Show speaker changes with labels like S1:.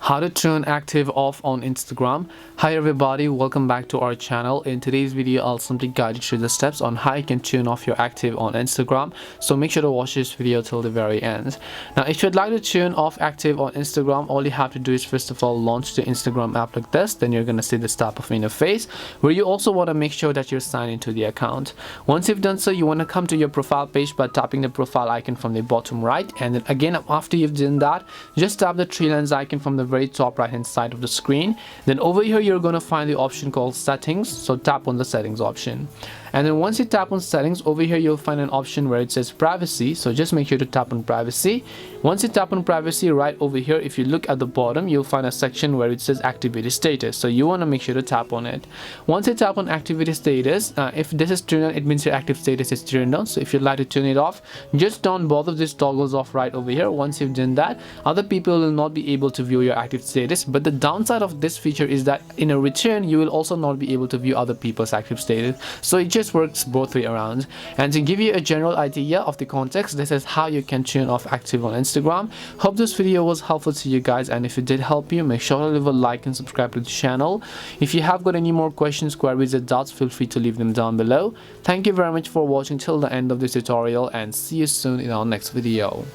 S1: How to turn active off on Instagram. Hi everybody, welcome back to our channel. In today's video I'll simply guide you through the steps on how you can turn off your active on Instagram, so make sure to watch this video till the very end. Now if you'd like to turn off active on Instagram, all you have to do is first of all launch the Instagram app like this. Then you're gonna see this type of interface where you also want to make sure that you're signed into the account. Once you've done so, you want to come to your profile page by tapping the profile icon from the bottom right, and then again after you've done that, just tap the three lines icon from the very top right hand side of the screen. Then over here you're going to find the option called settings, so tap on the settings option. And then once you tap on settings, over here you'll find an option where it says privacy, so just make sure to tap on privacy. Once you tap on privacy, right over here if you look at the bottom, you'll find a section where it says activity status, so you want to make sure to tap on it. Once you tap on activity status, if this is turned on, it means your active status is turned on. So if you'd like to turn it off, just turn both of these toggles off right over here. Once you've done that, other people will not be able to view your active status, but the downside of this feature is that in a return you will also not be able to view other people's active status, so it just works both way around. And to give you a general idea of the context, this is how you can turn off active on Instagram. Hope this video was helpful to you guys, and if it did help you, make sure to leave a like and subscribe to the channel. If you have got any more questions, queries or doubts, feel free to leave them down below. Thank you very much for watching till the end of this tutorial, and see you soon in our next video.